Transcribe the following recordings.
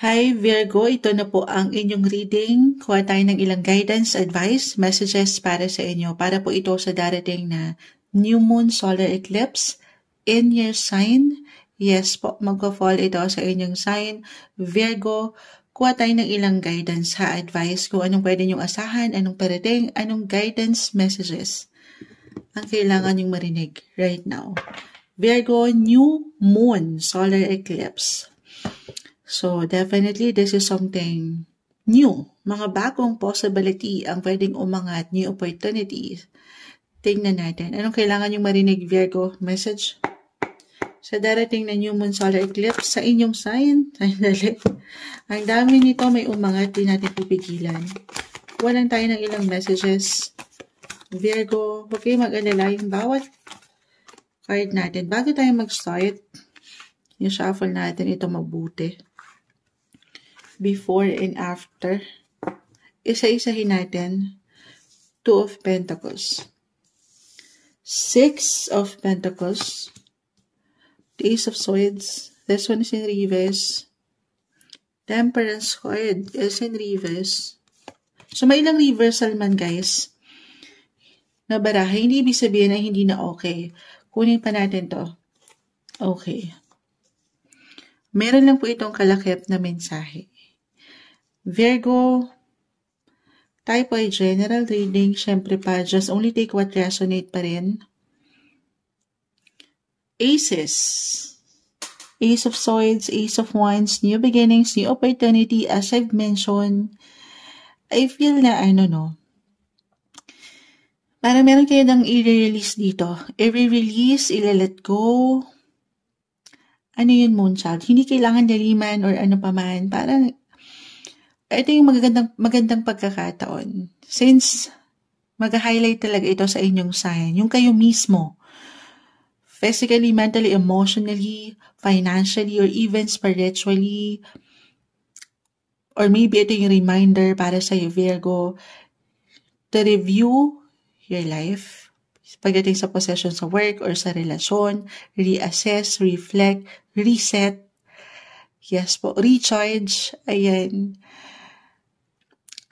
Hi Virgo, ito na po ang inyong reading. Kuha tayo ng ilang guidance, advice, messages para sa inyo. Para po ito sa darating na new moon solar eclipse in your sign. Yes po, magko-fall ito sa inyong sign. Virgo, kuha tayo ng ilang guidance advice kung anong pwede nyong asahan, anong parating, anong guidance messages ang kailangan nyong marinig right now. Virgo, new moon solar eclipse. So, definitely, this is something new. Mga bagong possibility ang pwedeng umangat, new opportunities. Tingnan natin. Anong kailangan yung marinig, Virgo? Message? Sa darating na new moon solar eclipse, sa inyong sign, ang dami nito may umangat, di natin pipigilan. Walang tayo ng ilang messages. Virgo, huwag kayo mag-alala yung bawat card natin. Bago tayo mag-start, yung shuffle natin ito mabuti. Before and after. Isa-isahin natin. 2 of Pentacles. 6 of Pentacles. The Ace of Swords. This one is in reverse. Temperance card is in reverse. So, may ilang reversal man, guys. Na baraha. Hindi ibig sabihin na hindi na okay. Kunin pa natin to. Okay. Meron lang po itong kalakip na mensahe. Virgo, tayo po ay general reading. Siyempre pa, just only take what resonate pa rin. Aces. Ace of Swords, Ace of Wands, new beginnings, new opportunity. As I've mentioned, I feel na parang meron kayo nang i-release dito. I-release, i-let go. Ano yun, Moonchild? Hindi kailangan daliman or ano pa man. Parang ito yung magandang pagkakataon. Since mag-highlight talaga ito sa inyong sign, yung kayo mismo, physically, mentally, emotionally, financially, or even spiritually, or maybe ito yung reminder para sa iyo, Virgo, to review your life. Pagdating sa possession sa work or sa relasyon, reassess, reflect, reset. Yes po, recharge. Ayan.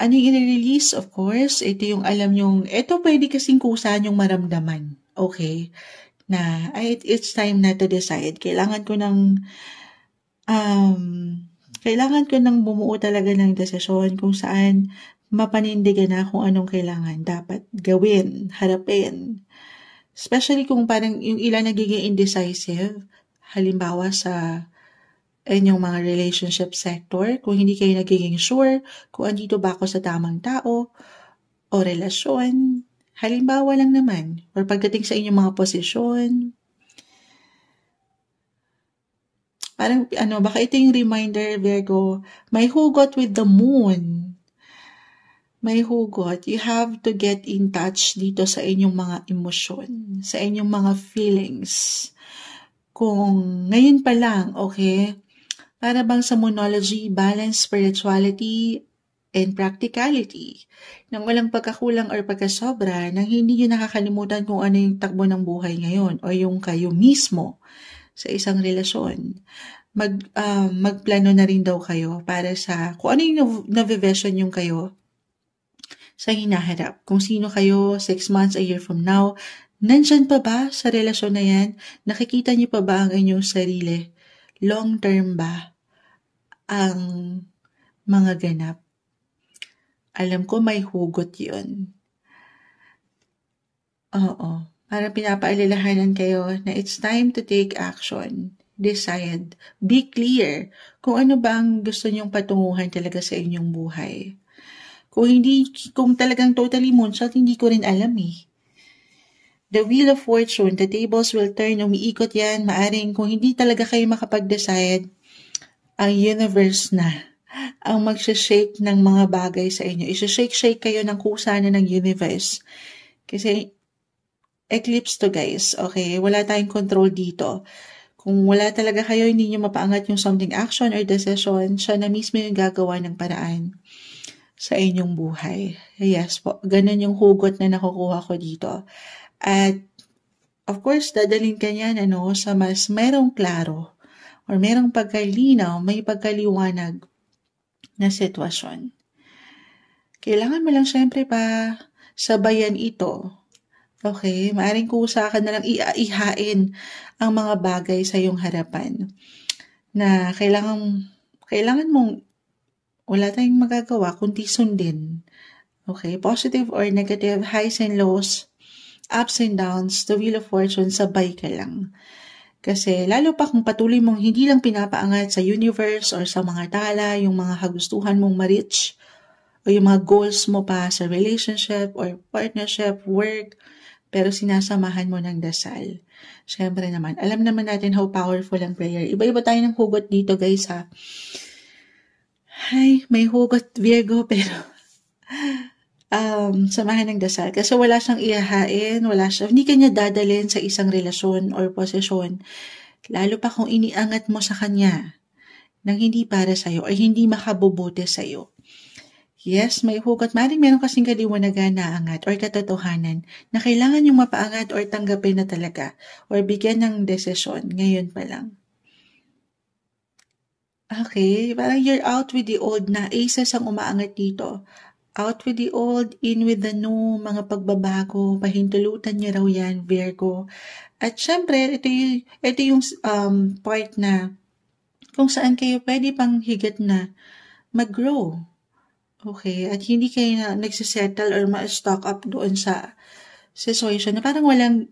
Ano yung i-release? Of course, ito yung alam yung, ito pwede kasing kusa yung maramdaman. Okay? Na, it's time na to decide. Kailangan ko ng bumuo talaga ng desisyon kung saan mapanindigan na kung anong kailangan dapat gawin, harapin. Especially kung parang yung ilan nagiging indecisive, halimbawa sa inyong mga relationship sector, kung hindi kayo nagiging sure kung andito ba ako sa tamang tao o relasyon, halimbawa lang naman, or pagdating sa inyong mga posisyon, parang baka ito yung reminder, Virgo, may hugot with the moon. May hugot. You have to get in touch dito sa inyong mga emosyon, sa inyong mga feelings. Kung ngayon pa lang, okay, para bang sa Moonology, balance spirituality and practicality. Nang walang pagkakulang or pagkasobra, nang hindi nyo nakakalimutan kung ano yung takbo ng buhay ngayon o yung kayo mismo sa isang relasyon. Magplano na rin daw kayo para sa kung ano yung na-vision yung kayo sa hinaharap. Kung sino kayo 6 months, a year from now, nandyan pa ba sa relasyon na yan? Nakikita niyo pa ba ang inyong sarili? Long term ba ang mga ganap? Alam ko may hugot yun. Oo. Parang pinapaalalahanan kayo na it's time to take action. Decide. Be clear kung ano ba ang gusto nyong patunguhan talaga sa inyong buhay. Kung talagang totally moonshot, hindi ko rin alam eh. The Wheel of Fortune, the tables will turn, umiikot yan, maaring kung hindi talaga kayo makapag-decide, ang universe na ang magsha-shake ng mga bagay sa inyo. Isa-shake kayo ng kusa na ng universe. Kasi eclipse to, guys. Okay? Wala tayong control dito. Kung wala talaga kayo, hindi nyo mapaangat yung something action or decision, siya na mismo yung gagawa ng paraan sa inyong buhay. Yes po. Ganun yung hugot na nakukuha ko dito. At, of course, dadalhin ka niyan sa mas merong klaro or merong pagkalinaw, may pagkaliwanag na sitwasyon. Kailangan mo lang syempre pa sabayan ito. Okay? Maaring kusa ka na lang ihain ang mga bagay sa iyong harapan na kailangan mong wala tayong magagawa kundi sundin. Okay? Positive or negative, highs and lows, ups and downs, the wheel of fortune, sabay ka lang. Kasi lalo pa kung patuloy mong hindi lang pinapaangat sa universe or sa mga tala, yung mga kagustuhan mong ma-reach, o yung mga goals mo pa sa relationship or partnership, work, pero sinasamahan mo ng dasal. Siyempre naman, alam naman natin how powerful ang prayer. Iba-iba tayo ng hugot dito, guys, ha. Ay, may hugot, Virgo, pero samahan ng dasal. Kasi wala siyang ihahain, hindi kanya dadalhin sa isang relasyon or posisyon. Lalo pa kung iniangat mo sa kanya nang hindi para sa'yo or hindi makabubuti sa'yo. Yes, may hugot. Maring meron kasing kaliwanagan na angat or katotohanan na kailangan yung mapaangat or tanggapin na talaga or bigyan ng desisyon ngayon pa lang. Okay, parang you're out with the old na. Aces ang umaangat dito. Out with the old, in with the new, mga pagbabago, pahintulutan niyo raw yan, Virgo. At syempre, ito yung part na kung saan kayo pwede pang higit na mag-grow. Okay, at hindi kayo na nagsisettle or ma-stock up doon sa situation na parang walang,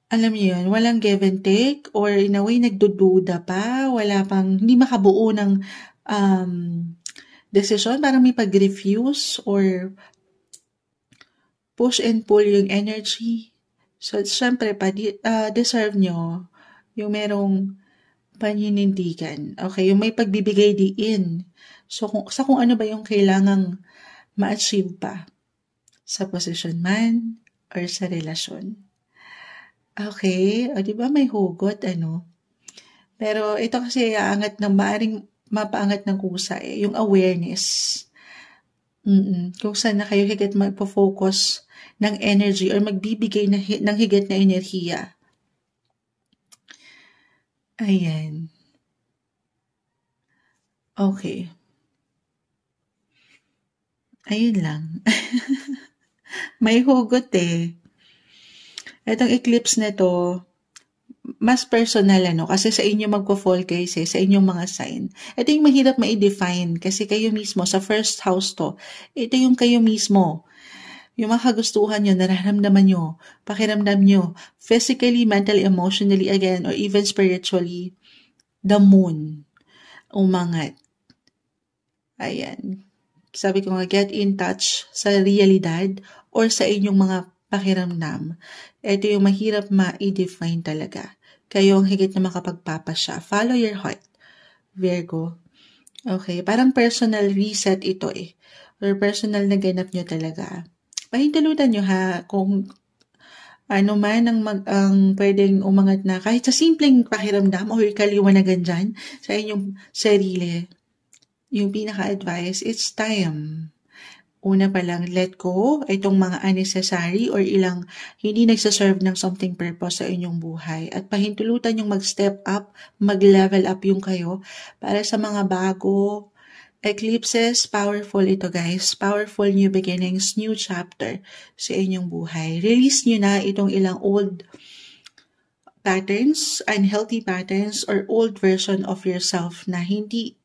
alam niyo yun, walang give and take or in a way nagdududa pa, hindi makabuo ng decision, parang may pag-refuse or push and pull yung energy. So, syempre, deserve nyo yung merong paninindigan. Okay, yung may pagbibigay diin. So, kung ano ba yung kailangang ma-achieve pa sa posisyon man or sa relasyon. Okay, o diba may hugot, Pero ito kasi maaring mapaangat ng kusa yung awareness. Kung saan na kayo higit magpo-focus ng energy or magbibigay ng higit na enerhiya. Ayan. Okay. Ayun lang. May hugot eh. Itong eclipse na to, mas personal kasi sa inyo magpo-fall guys sa inyong mga sign. Ito yung mahirap ma-define kasi kayo mismo, sa first house to, ito yung kayo mismo. Yung mga kagustuhan nyo, nararamdaman nyo, pakiramdam nyo, physically, mentally, emotionally, again, or even spiritually, the moon, umangat. Ayan. Sabi ko nga, get in touch sa realidad or sa inyong mga pakiramdam. Ito yung mahirap ma-define talaga. Kayo ang higit na makapagpapasya. Follow your heart, Virgo. Okay, parang personal reset ito or personal na ganap nyo talaga. Pahintulutan nyo kung ano man ang pwedeng umangat na kahit sa simpleng pakiramdam or kaliwanagan dyan sa inyong sarili. Yung pinaka-advice, it's time. Una pa lang, let go itong mga unnecessary or ilang hindi nagsaserve ng something purpose sa inyong buhay. At pahintulutan yung mag-step up, mag-level up yung kayo para sa mga bago eclipses. Powerful ito guys. Powerful new beginnings, new chapter sa inyong buhay. Release nyo na itong ilang old patterns, unhealthy patterns, or old version of yourself na hindi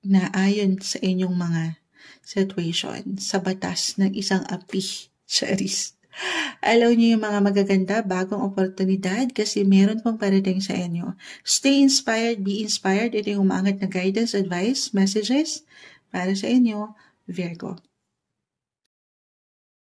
na ayon sa inyong mga situation sa batas ng isang api. Charis. Alaw niyo yung mga magaganda, bagong oportunidad kasi meron pang parating sa inyo. Stay inspired, be inspired. Ito yung umangat na guidance, advice, messages para sa inyo, Virgo.